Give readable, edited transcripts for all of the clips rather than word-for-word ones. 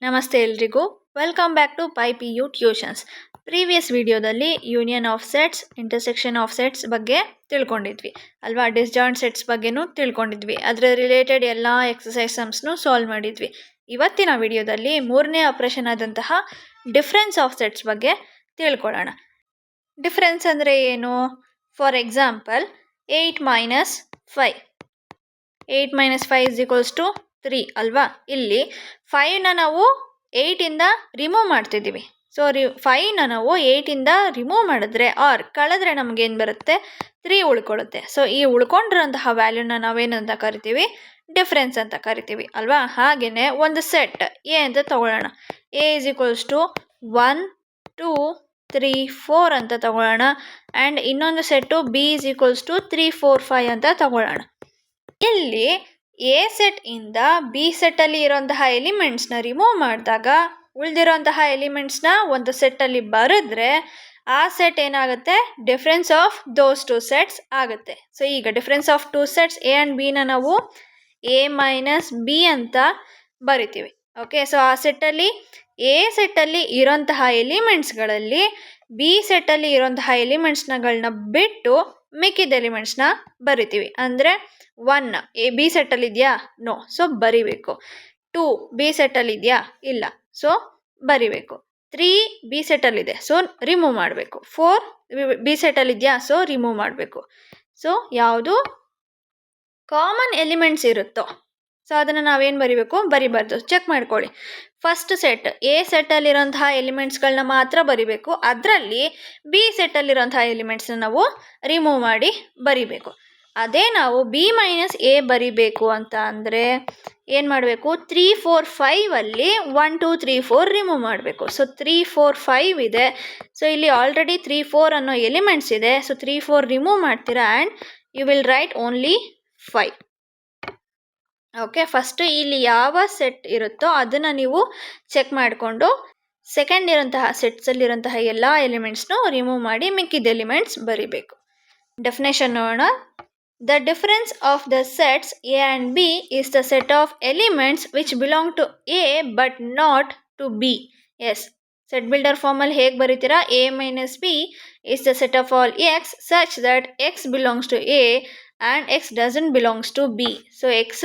ನಮಸ್ತೆ ಎಲ್ರಿಗೂ, welcome back to PyPU tuitions. Previous ವಿಡಿಯೋದಲ್ಲಿ union of sets, intersection of sets ಬಗ್ಗೆ ತಿಳ್ಕೊಂಡಿದ್ವಿ ಅಲ್ವಾ. ಡಿಸ್ಜಾಯಿಂಟ್ ಸೆಟ್ಸ್ ಬಗ್ಗೆನೂ ತಿಳ್ಕೊಂಡಿದ್ವಿ. ಅದರ ರಿಲೇಟೆಡ್ ಎಲ್ಲ ಎಕ್ಸಸೈಸ್ ಸಮ್ಸ್ನು ಸಾಲ್ವ್ ಮಾಡಿದ್ವಿ. ಇವತ್ತಿನ ವಿಡಿಯೋದಲ್ಲಿ ಮೂರನೇ ಆಪರೇಷನ್ ಆದಂತಹ ಡಿಫ್ರೆನ್ಸ್ ಆಫ್ ಸೆಟ್ಸ್ ಬಗ್ಗೆ ತಿಳ್ಕೊಳ್ಳೋಣ. ಡಿಫ್ರೆನ್ಸ್ ಅಂದರೆ ಏನು? For example 8 - 5. 8 - 5 = 3 ಅಲ್ವಾ. ಇಲ್ಲಿ 5ನ ನಾವು 8ಇಂದ ರಿಮೂವ್ ಮಾಡ್ತಿದ್ದೀವಿ. ಸೊ 5ನ ನಾವು 8ಇಂದ ರಿಮೂವ್ ಮಾಡಿದ್ರೆ ಆರ್ ಕಳೆದ್ರೆ ನಮಗೇನು ಬರುತ್ತೆ? 3 ಉಳ್ಕೊಳ್ಳುತ್ತೆ. ಸೊ ಈ ಉಳ್ಕೊಂಡಿರೋಂತಹ ವ್ಯಾಲ್ಯೂನ ನಾವೇನಂತ ಕರಿತೀವಿ? ಡಿಫ್ರೆನ್ಸ್ ಅಂತ ಕರಿತೀವಿ ಅಲ್ವಾ. ಹಾಗೆಯೇ ಒಂದು ಸೆಟ್ ಎ ಅಂತ ತಗೊಳ್ಳೋಣ. A = 1 2 3 4 ಅಂತ ತಗೊಳ್ಳೋಣ. ಆ್ಯಂಡ್ ಇನ್ನೊಂದು ಸೆಟ್ಟು B = 3 4 5 ಅಂತ ತಗೊಳ್ಳೋಣ. ಇಲ್ಲಿ ಎ ಸೆಟ್ ಇಂದ ಬಿ ಸೆಟ್ಟಲ್ಲಿ ಇರೋಂತಹ ಎಲಿಮೆಂಟ್ಸ್ನ ರಿಮೂವ್ ಮಾಡಿದಾಗ ಉಳಿದಿರೋಂತಹ ಎಲಿಮೆಂಟ್ಸ್ನ ಒಂದು ಸೆಟ್ಟಲ್ಲಿ ಬರೆದ್ರೆ ಆ ಸೆಟ್ ಏನಾಗುತ್ತೆ? Difference of those two sets ಆಗುತ್ತೆ. ಸೊ ಈಗ difference of two sets A and ಬಿನ ನಾವು A - B ಅಂತ ಬರಿತೀವಿ. ಓಕೆ, ಸೊ ಆ ಸೆಟ್ಟಲ್ಲಿ ಎ ಸೆಟ್ಟಲ್ಲಿ ಇರೋಂತಹ ಎಲಿಮೆಂಟ್ಸ್ಗಳಲ್ಲಿ ಬಿ ಸೆಟ್ಟಲ್ಲಿ ಇರೋಂತಹ ಎಲಿಮೆಂಟ್ಸ್ಗಳನ್ನ ಬಿಟ್ಟು ಮಿಕ್ಕಿದ ಎಲಿಮೆಂಟ್ಸ್ನ ಬರಿತೀವಿ. ಅಂದರೆ 1 ಬಿ ಸೆಟ್ಟಲ್ಲಿ ಇದೆಯಾ? ನೋ, ಸೊ ಬರಿಬೇಕು. 2 ಬಿ ಸೆಟ್ಟಲ್ಲಿ ಇದೆಯಾ? ಇಲ್ಲ, ಸೊ ಬರಿಬೇಕು. 3 ಬಿ ಸೆಟ್ಟಲ್ಲಿದೆ, ಸೊ ರಿಮೂವ್ ಮಾಡಬೇಕು. 4 ಬಿ ಸೆಟ್ಟಲ್ಲಿ ಇದೆಯಾ? ಸೊ ರಿಮೂವ್ ಮಾಡಬೇಕು. ಸೊ ಯಾವುದು ಕಾಮನ್ ಎಲಿಮೆಂಟ್ಸ್ ಇರುತ್ತೋ ಸೊ ಅದನ್ನು ನಾವೇನು ಬರಿಬೇಕು? ಬರಿಬಾರ್ದು. ಚೆಕ್ ಮಾಡ್ಕೊಳ್ಳಿ. ಫಸ್ಟ್ ಸೆಟ್ ಎ ಸೆಟ್ಟಲ್ಲಿರೋಂತಹ ಎಲಿಮೆಂಟ್ಸ್ಗಳನ್ನ ಮಾತ್ರ ಬರಿಬೇಕು. ಅದರಲ್ಲಿ ಬಿ ಸೆಟ್ಟಲ್ಲಿರೋಂತಹ ಎಲಿಮೆಂಟ್ಸ್ನ ನಾವು ರಿಮೂವ್ ಮಾಡಿ ಬರಿಬೇಕು. ಅದೇ ನಾವು B - A ಬರಿಬೇಕು ಅಂತ ಅಂದರೆ ಏನು ಮಾಡಬೇಕು? 3 4 5ಅಲ್ಲಿ 1 2 3 4 ರಿಮೂವ್ ಮಾಡಬೇಕು. ಸೊ 3 4 5 ಇದೆ. ಸೊ ಇಲ್ಲಿ ಆಲ್ರೆಡಿ 3 4 ಅನ್ನೋ ಎಲಿಮೆಂಟ್ಸ್ ಇದೆ. ಸೊ 3 4 ರಿಮೂವ್ ಮಾಡ್ತೀರಾ and you will write only 5. Okay, first ಇಲ್ಲಿ ಯಾವ ಸೆಟ್ ಇರುತ್ತೋ ಅದನ್ನು ನೀವು ಚೆಕ್ ಮಾಡಿಕೊಂಡು ಸೆಕೆಂಡ್ ಇರೋಂತಹ ಸೆಟ್ಸಲ್ಲಿರೋಂತಹ ಎಲ್ಲ ಎಲಿಮೆಂಟ್ಸ್ನು ರಿಮೂವ್ ಮಾಡಿ ಮಿಕ್ಕಿದ ಎಲಿಮೆಂಟ್ಸ್ ಬರಿಬೇಕು. ಡೆಫಿನೇಷನ್ ನೋಡೋಣ. The difference of the sets A and B is the set of elements which belong to A but not to B. Yes, set builder formally ಹೇಗೆ ಬರೀತೀರಾ? A - B is the set of all x such that x belongs to A and x doesn't belongs to B. So x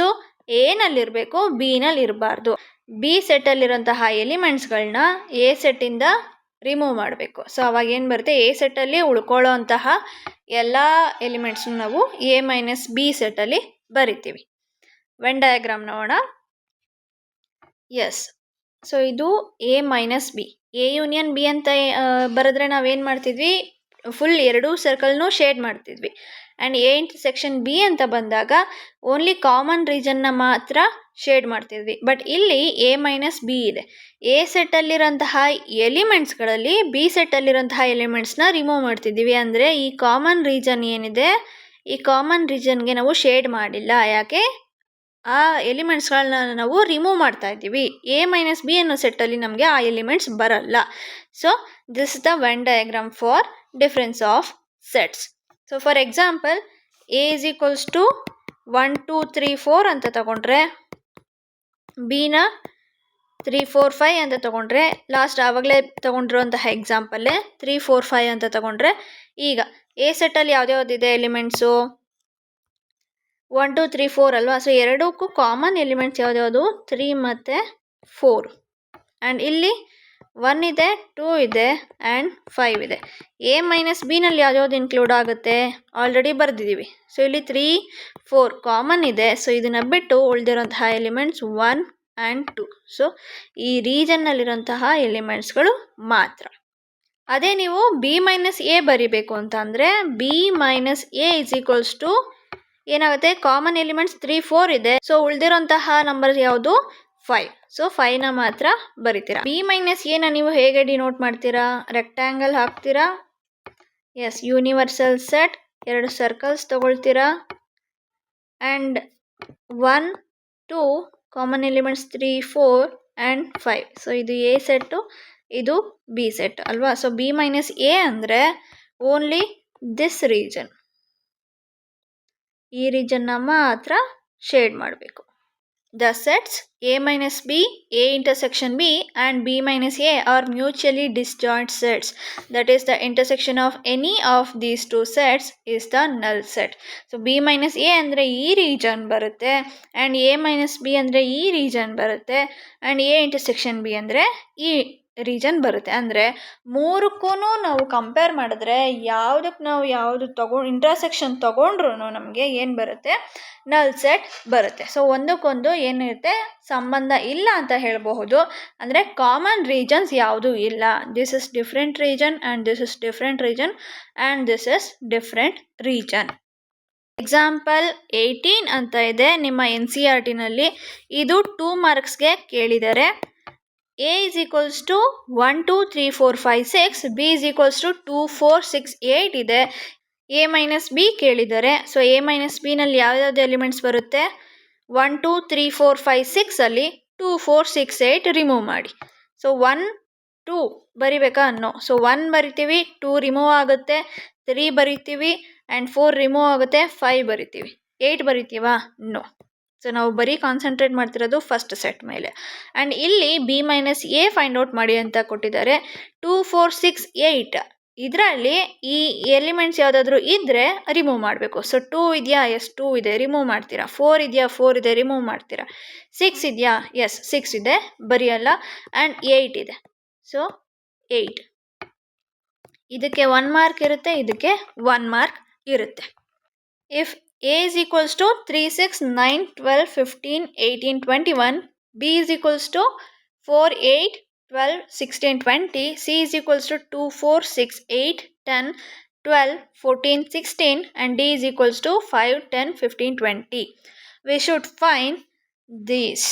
A ನಲ್ಲಿರಬೇಕು, B ನಲ್ಲಿ ಇರಬಾರ್ದು. B ಸೆಟ್ಟಲ್ಲಿರೋಂತಹ ಎಲಿಮೆಂಟ್ಸ್ಗಳನ್ನ A ಸೆಟ್ಟಿಂದ remove ಮಾಡಬೇಕು. So ಅವಾಗ ಏನು ಬರುತ್ತೆ? A ಸೆಟ್ಟಲ್ಲಿ ಉಳ್ಕೊಳ್ಳೋ ಅಂತಹ ಎಲ್ಲ ಎಲಿಮೆಂಟ್ಸ್ನು ನಾವು A - B ಸೆಟ್ಟಲ್ಲಿ ಬರಿತೀವಿ. ವೆನ್ ಡಯಾಗ್ರಾಮ್ ನೋಡೋಣ. ಎಸ್, ಸೊ ಇದು A - B. A union B ಅಂತ ಬರೆದ್ರೆ ನಾವೇನು ಮಾಡ್ತಿದ್ವಿ? ಫುಲ್ ಎರಡೂ ಸರ್ಕಲ್ನು ಶೇಡ್ ಮಾಡ್ತಿದ್ವಿ. ಆ್ಯಂಡ್ A ಇಂಟರ್ಸೆಕ್ಷನ್ B ಅಂತ ಬಂದಾಗ ಓನ್ಲಿ ಕಾಮನ್ ರೀಜನ್ನ ಮಾತ್ರ ಶೇಡ್ ಮಾಡ್ತಿದ್ವಿ. ಬಟ್ ಇಲ್ಲಿ A - B ಇದೆ. ಎ ಸೆಟ್ಟಲ್ಲಿರೋಂತಹ ಎಲಿಮೆಂಟ್ಸ್ಗಳಲ್ಲಿ ಬಿ ಸೆಟ್ಟಲ್ಲಿರೋಂತಹ ಎಲಿಮೆಂಟ್ಸ್ನ ರಿಮೂವ್ ಮಾಡ್ತಿದ್ದೀವಿ. ಅಂದರೆ ಈ ಕಾಮನ್ ರೀಜನ್ ಏನಿದೆ, ಈ ಕಾಮನ್ ರೀಜನ್ಗೆ ನಾವು ಶೇಡ್ ಮಾಡಿಲ್ಲ. ಯಾಕೆ? ಆ ಎಲಿಮೆಂಟ್ಸ್ಗಳನ್ನ ನಾವು ರಿಮೂವ್ ಮಾಡ್ತಾ ಇದ್ದೀವಿ. A - B ಅನ್ನೋ ಸೆಟ್ಟಲ್ಲಿ ನಮಗೆ ಆ ಎಲಿಮೆಂಟ್ಸ್ ಬರಲ್ಲ. So this is the when diagram for difference of sets. So for example A = 1 2 3 4 ಅಂತ ತಗೊಂಡ್ರೆ, ಬಿನ 3 4 5 ಅಂತ ತಗೊಂಡ್ರೆ, ಲಾಸ್ಟ್ ಆವಾಗಲೇ ತಗೊಂಡಿರುವಂತಹ ಎಕ್ಸಾಂಪಲ್ಲೇ 3 4 5 ಅಂತ ತಗೊಂಡ್ರೆ, ಈಗ ಎ ಸೆಟ್ಟಲ್ಲಿ ಯಾವ್ದ್ಯಾವ್ದಿದೆ ಎಲಿಮೆಂಟ್ಸು? 1 2 3 4 ಅಲ್ವಾ. ಸೊ ಎರಡಕ್ಕೂ ಕಾಮನ್ ಎಲಿಮೆಂಟ್ಸ್ ಯಾವ್ದ್ಯಾವುದು? 3 ಮತ್ತು 4. ಆ್ಯಂಡ್ ಇಲ್ಲಿ 1 ಇದೆ, 2 ಇದೆ ಆ್ಯಂಡ್ 5 ಇದೆ. A - B ನಲ್ಲಿ ಯಾವ್ದ್ಯಾವ್ದು ಇನ್ಕ್ಲೂಡ್ ಆಗುತ್ತೆ? ಆಲ್ರೆಡಿ ಬರೆದಿದ್ದೀವಿ. ಸೊ ಇಲ್ಲಿ 3 4 ಕಾಮನ್ ಇದೆ. ಸೊ ಇದನ್ನು ಬಿಟ್ಟು ಉಳಿದಿರೋಂತಹ ಎಲಿಮೆಂಟ್ಸ್ 1 ಆ್ಯಂಡ್ 2. ಸೊ ಈ ರೀಜನ್ನಲ್ಲಿರೋಂತಹ ಎಲಿಮೆಂಟ್ಸ್ಗಳು ಮಾತ್ರ. ಅದೇ ನೀವು B - A ಬರಿಬೇಕು ಅಂತ ಅಂದರೆ B - A = ಏನಾಗುತ್ತೆ? ಕಾಮನ್ ಎಲಿಮೆಂಟ್ಸ್ 3 4 ಇದೆ. ಸೊ ಉಳಿದಿರೋಂತಹ ನಂಬರ್ ಯಾವುದು? 5. ಸೊ 5ನ ಮಾತ್ರ ಬರಿತೀರಾ. B - A ನ ನೀವು ಹೇಗೆ ಡಿನೋಟ್ ಮಾಡ್ತೀರಾ? ರೆಕ್ಟ್ಯಾಂಗಲ್ ಹಾಕ್ತೀರಾ. Yes, universal set. 2 ಸರ್ಕಲ್ಸ್ ತಗೊಳ್ತೀರಾ and 1 2 common elements 3 4 and 5. So ಇದು A ಸೆಟ್ಟು, ಇದು B ಸೆಟ್ ಅಲ್ವಾ. ಸೊ B - A ಅಂದರೆ ಓನ್ಲಿ ದಿಸ್ ರೀಜನ್, ಈ ರೀಜನ್ನ ಮಾತ್ರ ಶೇಡ್ ಮಾಡಬೇಕು. The sets A minus B, A intersection B and B minus A are mutually disjoint sets. That is, the intersection of any of these two sets is the null set. So B minus A ಅಂದರೆ ಈ region ಬರುತ್ತೆ and A minus B ಅಂದರೆ ಈ region ಬರುತ್ತೆ and A intersection B ಅಂದರೆ ಈ region ಬರುತ್ತೆ. ಅಂದರೆ ಮೂರಕ್ಕೂ ನಾವು ಕಂಪೇರ್ ಮಾಡಿದ್ರೆ ಯಾವುದಕ್ಕೆ ನಾವು ಯಾವುದು ಇಂಟರ್ಸೆಕ್ಷನ್ ತೊಗೊಂಡ್ರು ನಮಗೆ ಏನು ಬರುತ್ತೆ, ನಲ್ ಸೆಟ್ ಬರುತ್ತೆ. ಸೊ ಒಂದಕ್ಕೊಂದು ಏನಿರುತ್ತೆ, ಸಂಬಂಧ ಇಲ್ಲ ಅಂತ ಹೇಳಬಹುದು. ಅಂದರೆ ಕಾಮನ್ ರೀಜನ್ಸ್ ಯಾವುದೂ ಇಲ್ಲ. This is different region and this is different region and this is different region. Example 18 ಅಂತ ಇದೆ ನಿಮ್ಮ NCERTನಲ್ಲಿ. ಇದು 2 ಮಾರ್ಕ್ಸ್ಗೆ ಕೇಳಿದ್ದಾರೆ. A is equals to 1 2 3 4 5 6, B is equals to 2 4 6 8 ಇದೆ. A ಮೈನಸ್ ಬಿ ಕೇಳಿದ್ದಾರೆ. ಸೊ A ಮೈನಸ್ ಬಿನಲ್ಲಿ ಯಾವ್ಯಾವ್ದು ಎಲಿಮೆಂಟ್ಸ್ ಬರುತ್ತೆ, 1 2 3 4 5 6ಅಲ್ಲಿ 2 4 6 8 ರಿಮೂವ್ ಮಾಡಿ. ಸೊ 1 2 ಬರಿಬೇಕಾ? ನೋ. ಸೊ 1 ಬರಿತೀವಿ, 2 ರಿಮೂವ್ ಆಗುತ್ತೆ, 3 ಬರಿತೀವಿ ಆ್ಯಂಡ್ 4 ರಿಮೂವ್ ಆಗುತ್ತೆ, 5 ಬರಿತೀವಿ. 8 ಬರಿತೀವಾ? ನೋ. ಸೊ ನಾವು ಬರೀ ಕಾನ್ಸಂಟ್ರೇಟ್ ಮಾಡ್ತಿರೋದು ಫಸ್ಟ್ ಸೆಟ್ ಮೇಲೆ. ಆ್ಯಂಡ್ ಇಲ್ಲಿ B minus A find out ಮಾಡಿ ಅಂತ ಕೊಟ್ಟಿದ್ದಾರೆ. 2 4 6 8 ಇದರಲ್ಲಿ ಈ ಎಲಿಮೆಂಟ್ಸ್ ಯಾವುದಾದ್ರೂ ಇದ್ದರೆ ರಿಮೂವ್ ಮಾಡಬೇಕು. ಸೊ 2 ಇದೆಯಾ? ಎಸ್ 2 ಇದೆ, ರಿಮೂವ್ ಮಾಡ್ತೀರಾ. 4 ಇದೆಯಾ? 4 ಇದೆ, ರಿಮೂವ್ ಮಾಡ್ತೀರಾ. 6 ಇದೆಯಾ? ಎಸ್ 6 ಇದೆ, ಬರೆಯಲ್ಲ. ಆ್ಯಂಡ್ 8 ಇದೆ, ಸೊ 8. ಇದಕ್ಕೆ 1 ಮಾರ್ಕ್ ಇರುತ್ತೆ, ಇದಕ್ಕೆ 1 ಮಾರ್ಕ್ ಇರುತ್ತೆ. If A is equals to 3 6 9 12 15 18 21, B is equals to 4 8 12 16 20, C is equals to 2 4 6 8 10 12 14 16 and D is equals to 5 10 15 20. We should find these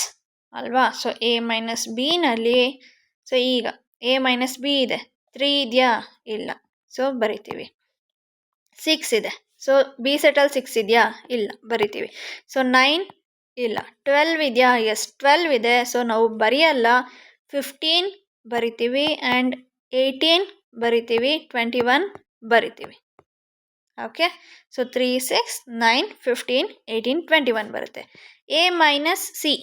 ಅಲ್ವಾ. ಸೊ A ಮೈನಸ್ ಬಿನಲ್ಲಿ, ಸೊ ಈಗ A minus B ಇದೆ, 3 ಇದೆಯಾ? ಇಲ್ಲ, so ಬರಿತೀವಿ. 6 ಇದೆ, so B settle 6 ಇದೆಯಾ? ಇಲ್ಲ, ಬರಿತೀವಿ. ಸೊ 9 ಇಲ್ಲ. 12 ಇದೆಯಾ? ಎಸ್ 12 ಇದೆ, ಸೊ ನಾವು ಬರೆಯಲ್ಲ. 15 ಬರಿತೀವಿ ಆ್ಯಂಡ್ 18 ಬರಿತೀವಿ, 21 ಬರಿತೀವಿ. ಓಕೆ, ಸೊ 3 6 9 15 18 21 ಬರುತ್ತೆ. A ಮೈನಸ್ ಸಿ,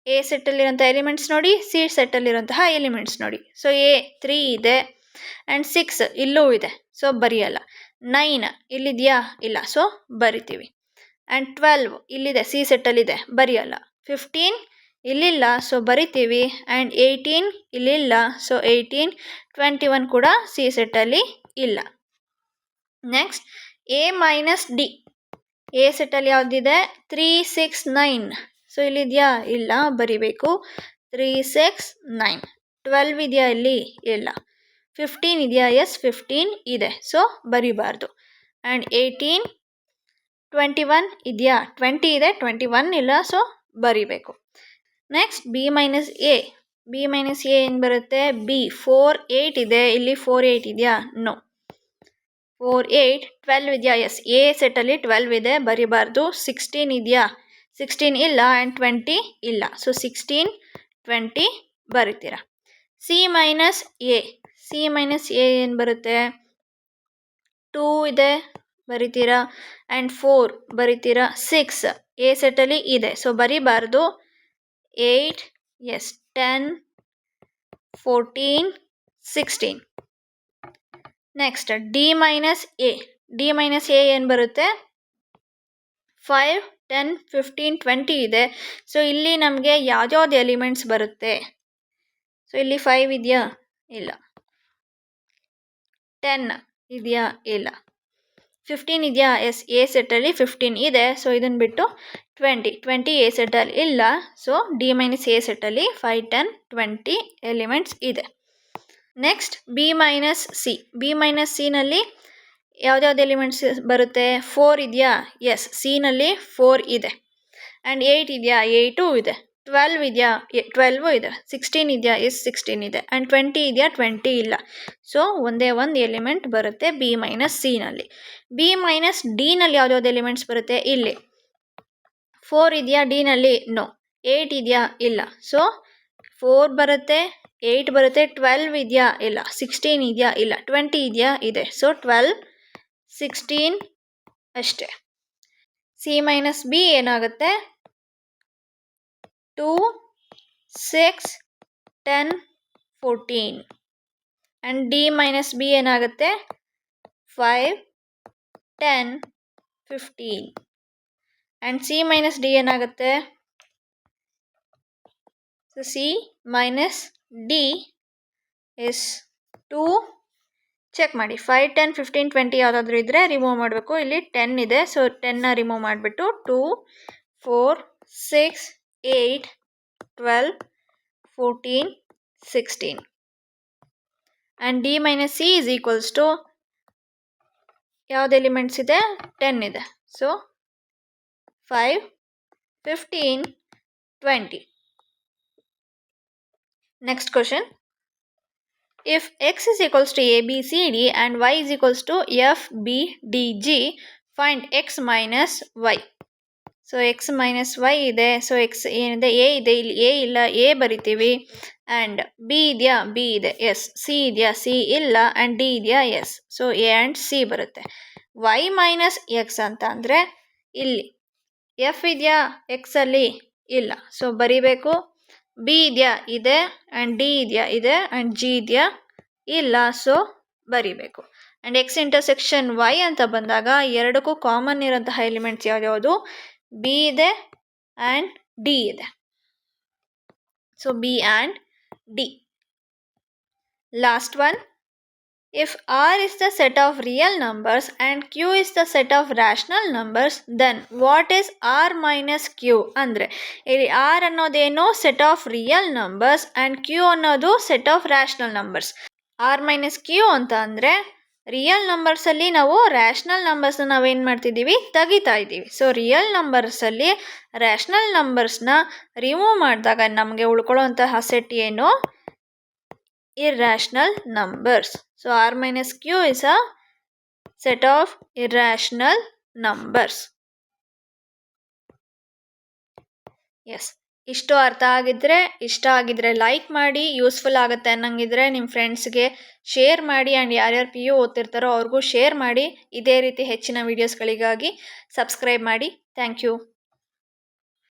A ಸೆಟ್ಟಲ್ಲಿರೋಂಥ ಎಲಿಮೆಂಟ್ಸ್ ನೋಡಿ, ಸಿ ಸೆಟ್ಟಲ್ಲಿರೋಂತಹ ಎಲಿಮೆಂಟ್ಸ್ ನೋಡಿ. ಸೊ A 3 ಇದೆ ಆ್ಯಂಡ್ 6 ಇಲ್ಲೂ ಇದೆ, ಸೊ ಬರೆಯಲ್ಲ. 9 ಇಲ್ಲಿದೆಯಾ? ಇಲ್ಲ, ಸೊ ಬರಿತೀವಿ. ಆ್ಯಂಡ್ 12 ಇಲ್ಲಿದೆ, ಸಿ ಸೆಟ್ಟಲ್ಲಿದೆ, ಬರೆಯಲ್ಲ. 15 ಇಲ್ಲಿಲ್ಲ, ಸೊ ಬರಿತೀವಿ. ಆ್ಯಂಡ್ 18 ಇಲ್ಲಿಲ್ಲ, ಸೊ 18. 21 ಕೂಡ ಸಿ ಸೆಟ್ಟಲ್ಲಿ ಇಲ್ಲ. Next A minus D. A ಸೆಟ್ಟಲ್ಲಿ ಯಾವುದಿದೆ? 3 6 9, ಸೊ ಇಲ್ಲಿದೆಯಾ? ಇಲ್ಲ, ಬರಿಬೇಕು. 3 6 9. 12 ಇದೆಯಾ? ಇಲ್ಲಿ ಇಲ್ಲ. 15 ಇದೆಯಾ? ಎಸ್ 15 ಇದೆ, ಸೊ ಬರಿಬಾರ್ದು. ಆ್ಯಂಡ್ 18 21 ಇದೆಯಾ? 20 ಇದೆ, 21 ಇಲ್ಲ, ಸೊ ಬರಿಬೇಕು. Next B minus A. B minus A ಏನು ಬರುತ್ತೆ? B 4 8 ಇದೆ, ಇಲ್ಲಿ 4 8 ಇದೆಯಾ? ನೋ. 4 8 12 ಇದೆಯಾ? ಎಸ್ ಎ ಸೆಟ್ಟಲ್ಲಿ 12 ಇದೆ, ಬರಿಬಾರ್ದು. 16 ಇದೆಯಾ? 16 ಇಲ್ಲ ಆ್ಯಂಡ್ 20 ಇಲ್ಲ, ಸೊ 16 20 ಬರಿತೀರಾ. C minus A. C minus A ಏನು ಬರುತ್ತೆ? 2 ಇದೆ, ಬರಿತೀರಾ. ಆ್ಯಂಡ್ 4 ಬರಿತೀರಾ. 6 ಎ ಸೆಟ್ಟಲ್ಲಿ ಇದೆ, ಸೊ ಬರಿಬಾರ್ದು. 8 ಎಸ್ 10 14 16. Next D minus A. D minus A ಏನು ಬರುತ್ತೆ? 5 10 15 20 ಇದೆ, ಸೊ ಇಲ್ಲಿ ನಮಗೆ ಯಾವ್ದ್ಯಾವ್ದು ಎಲಿಮೆಂಟ್ಸ್ ಬರುತ್ತೆ? ಸೊ ಇಲ್ಲಿ 5 ಇದೆಯಾ? ಇಲ್ಲ. 10 ಇದೆಯಾ? ಇಲ್ಲ. 15 ಇದೆಯಾ? ಎಸ್ ಎ ಸೆಟ್ಟಲ್ಲಿ 15 ಇದೆ, ಸೊ ಇದನ್ನು ಬಿಟ್ಟು 20 ಎ ಸೆಟ್ಟಲ್ಲಿ ಇಲ್ಲ, ಸೊ ಡಿ ಮೈನಸ್ ಎ ಸೆಟ್ಟಲ್ಲಿ 5 10 20 ಎಲಿಮೆಂಟ್ಸ್ ಇದೆ. Next B minus C. B minus ಸಿನಲ್ಲಿ ಯಾವ್ದ್ಯಾವ್ದು ಎಲಿಮೆಂಟ್ಸ್ ಬರುತ್ತೆ? 4 ಇದೆಯಾ? ಎಸ್ ಸಿನಲ್ಲಿ 4 ಇದೆ. ಆ್ಯಂಡ್ 8 ಇದೆಯಾ? 8 ಇದೆ. 12 ಇದೆಯಾ? 12 ಇದೆ. 16 ಇದೆಯಾ? ಎಸ್ 16 ಇದೆ. ಆ್ಯಂಡ್ 20 ಇದೆಯಾ? 20 ಇಲ್ಲ. ಸೊ ಒಂದೇ ಒಂದು ಎಲಿಮೆಂಟ್ ಬರುತ್ತೆ ಬಿ ಮೈನಸ್ ಸಿನಲ್ಲಿ. ಬಿ ಮೈನಸ್ ಡಿನಲ್ಲಿ ಯಾವ್ದ್ಯಾವ್ದು ಎಲಿಮೆಂಟ್ಸ್ ಬರುತ್ತೆ? ಇಲ್ಲಿ 4 ಇದೆಯಾ? ಡಿನಲ್ಲಿ? ನೋ. 8 ಇದೆಯಾ? ಇಲ್ಲ, ಸೊ 4 ಬರುತ್ತೆ, 8 ಬರುತ್ತೆ. 12 ಇದೆಯಾ? ಇಲ್ಲ. 16 ಇದೆಯಾ? ಇಲ್ಲ. 20 ಇದೆಯಾ? ಇದೆ, ಸೊ 12 16 ಅಷ್ಟೇ. ಸಿ ಮೈನಸ್ ಬಿ ಏನಾಗುತ್ತೆ? 2, 6, 10, 14. ಆ್ಯಂಡ್ ಡಿ ಮೈನಸ್ ಬಿ ಏನಾಗುತ್ತೆ 5, 10, 15. ಆ್ಯಂಡ್ ಸಿ ಮೈನಸ್ ಡಿ ಏನಾಗುತ್ತೆ so C minus D is 2. Check ಮಾಡಿ 5, 10, 15, 20 ಯಾವುದಾದ್ರೂ ಇದ್ದರೆ ರಿಮೂವ್ ಮಾಡಬೇಕು. ಇಲ್ಲಿ 10 ಇದೆ, ಸೊ 10ನ ರಿಮೂವ್ ಮಾಡಿಬಿಟ್ಟು 2, 4, 6, 8, 12, 14, 16. And D minus C is equals to ಯಾವ್ದು ಎಲಿಮೆಂಟ್ಸ್ ಇದೆ 10 ಇದೆ, so 5, 15, 20. Next question. If x is equals to a, b, c, d and y is equals to f, b, d, g, find x minus y. So X minus Y ಇದೆ. So X ಏನಿದೆ A ಇದೆ, ಇಲ್ಲಿ A ಇಲ್ಲ, A ಬರಿತೀವಿ. And B ಇದೆಯಾ B ಇದೆ, yes. C ಇದೆಯಾ C ಇಲ್ಲ, ಆ್ಯಂಡ್ ಡಿ ಇದೆಯಾ yes. So A and C ಬರುತ್ತೆ. ವೈ ಮೈನಸ್ ಎಕ್ಸ್ ಅಂತ ಅಂದರೆ ಇಲ್ಲಿ ಎಫ್ ಇದೆಯಾ ಎಕ್ಸಲ್ಲಿ ಇಲ್ಲ, ಸೊ ಬರಿಬೇಕು. ಬಿ ಇದೆಯಾ ಇದೆ, ಆ್ಯಂಡ್ ಡಿ ಇದೆಯಾ ಇದೆ, ಆ್ಯಂಡ್ ಜಿ ಇದೆಯಾ ಇಲ್ಲ, ಸೊ ಬರಿಬೇಕು. ಆ್ಯಂಡ್ ಎಕ್ಸ್ ಇಂಟರ್ಸೆಕ್ಷನ್ ವೈ ಅಂತ ಬಂದಾಗ ಎರಡಕ್ಕೂ ಕಾಮನ್ ಇರೋಂತಹ ಎಲಿಮೆಂಟ್ಸ್ ಯಾವ್ಯಾವುದು ಬಿ ಇದೆ ಆ್ಯಂಡ್ ಡಿ ಇದೆ. So B and D. Last one. If R is the set of real numbers and Q is the set of rational numbers, then what is R minus Q? ಅಂದರೆ ಇಲ್ಲಿ R ಅನ್ನೋದೇನು set of real numbers and Q ಅನ್ನೋದು set of rational numbers. R minus Q ಅಂತ ಅಂದರೆ real ನಂಬರ್ಸಲ್ಲಿ ನಾವು rational ನಂಬರ್ಸ್ನ ನಾವೇನು ಮಾಡ್ತಿದ್ದೀವಿ ತೆಗಿತಾ ಇದ್ದೀವಿ. ಸೊ ರಿಯಲ್ ನಂಬರ್ಸಲ್ಲಿ ರ್ಯಾಷನಲ್ ನಂಬರ್ಸ್ನ ರಿಮೂವ್ ಮಾಡಿದಾಗ ನಮಗೆ ಉಳ್ಕೊಳ್ಳೋಂತಹ ಸೆಟ್ ಏನು irrational numbers. So R minus Q is a set of irrational numbers. Yes. ಇಷ್ಟು ಅರ್ಥ ಇಷ್ಟ ಆಗಿದ್ರೆ ಲೈಕ್ ಮಾಡಿ, ಯೂಸ್ಫುಲ್ ಆಗುತ್ತೆ ಅನ್ನಂಗಿದ್ರೆ ನಿಮ್ಮ ಫ್ರೆಂಡ್ಸ್ಗೆ ಶೇರ್ ಮಾಡಿ. ಆ್ಯಂಡ್ ಯಾರ್ಯಾರು ಪಿ ಯು ಓದ್ತಿರ್ತಾರೋ ಅವ್ರಿಗೂ ಶೇರ್ ಮಾಡಿ. ಇದೇ ರೀತಿ ಹೆಚ್ಚಿನ ವೀಡಿಯೋಸ್ಗಳಿಗಾಗಿ ಸಬ್ಸ್ಕ್ರೈಬ್ ಮಾಡಿ. Thank you.